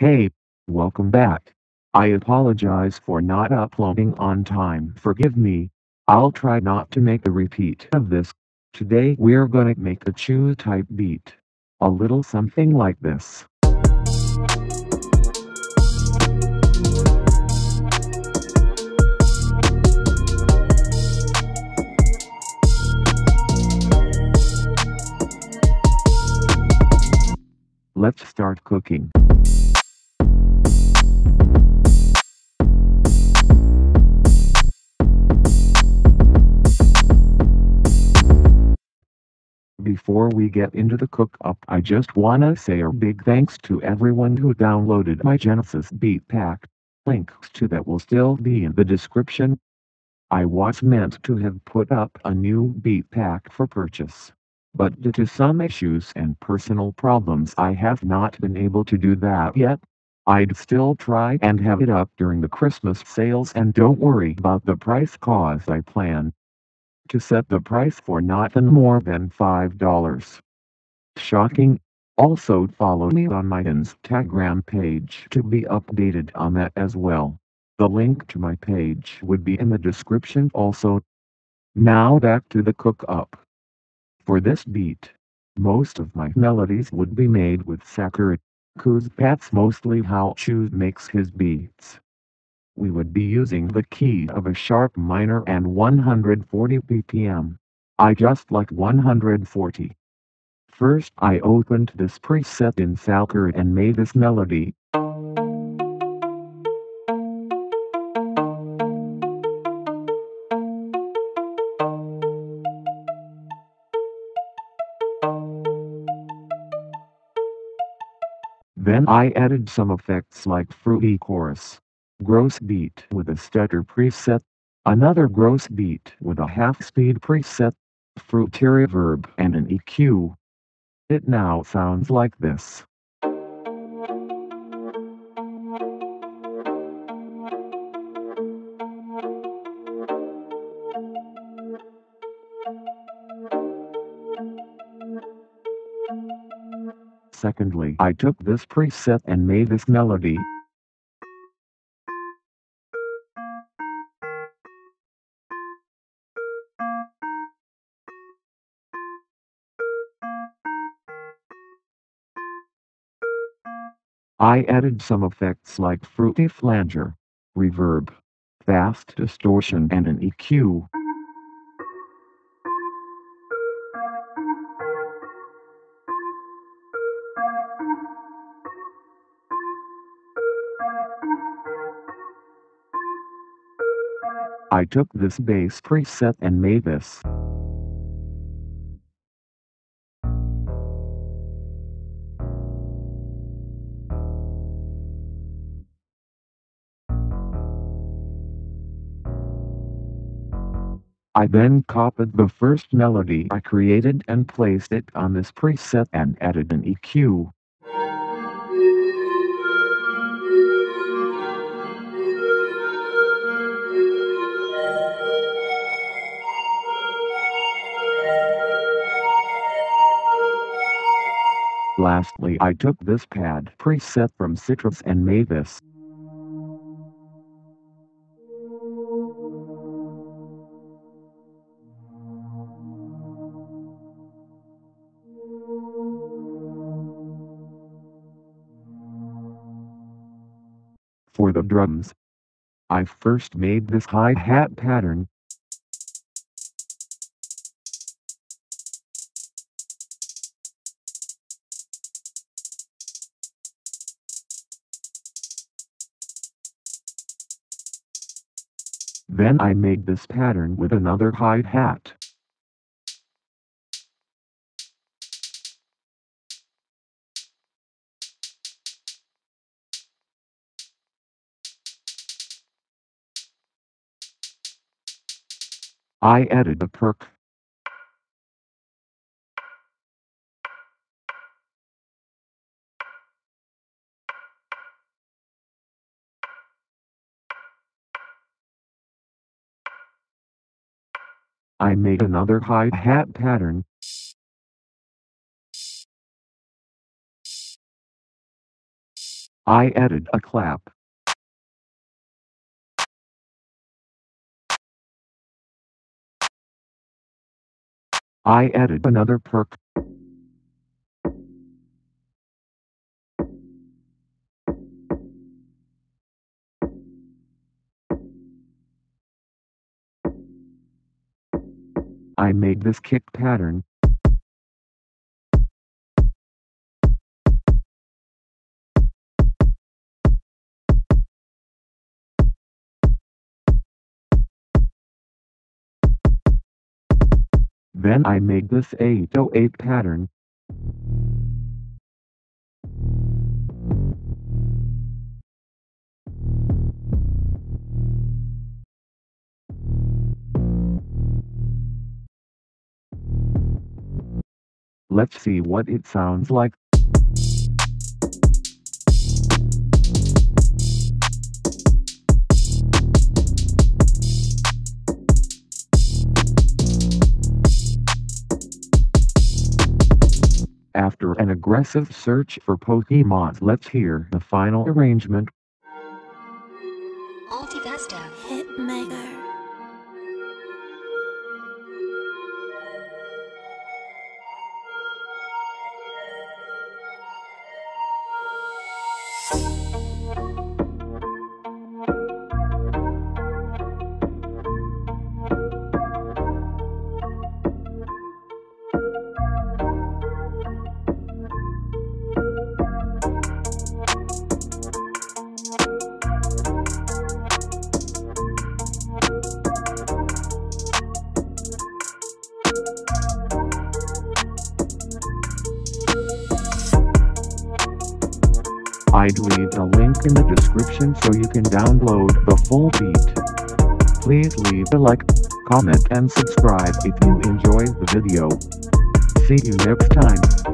Hey, welcome back. I apologize for not uploading on time. Forgive me. I'll try not to make a repeat of this. Today we're gonna make a chew type beat. A little something like this. Let's start cooking. Before we get into the cook-up, I just wanna say a big thanks to everyone who downloaded my Genesis Beat Pack. Links to that will still be in the description. I was meant to have put up a new beat pack for purchase, but due to some issues and personal problems I have not been able to do that yet. I'd still try and have it up during the Christmas sales, and don't worry about the price cause I plan to set the price for nothing more than $5. Shocking. Also follow me on my Instagram page to be updated on that as well. The link to my page would be in the description also. Now back to the cook-up. For this beat, most of my melodies would be made with Sakura, 'cause that's mostly how Chew makes his beats. We would be using the key of a sharp minor and 140 BPM. I just like 140. First I opened this preset in Sakura and made this melody. Then I added some effects like fruity chorus, gross beat with a stutter preset, another gross beat with a half-speed preset, fruity reverb and an EQ. It now sounds like this. Secondly, I took this preset and made this melody. I added some effects like fruity flanger, reverb, fast distortion and an EQ. I took this bass preset and made this. I then copied the first melody I created and placed it on this preset and added an EQ. Lastly, I took this pad preset from Citrus and made this. For the drums, I first made this hi-hat pattern. Then I made this pattern with another hi-hat. I added a perk. I made another hi-hat pattern. I added a clap. I added another perk. I made this kick pattern. Then I made this 808 pattern. Let's see what it sounds like. After an aggressive search for Pokemon, let's hear the final arrangement. Altivesta Hitmaker. I'd leave a link in the description so you can download the full beat. Please leave a like, comment and subscribe if you enjoyed the video. See you next time.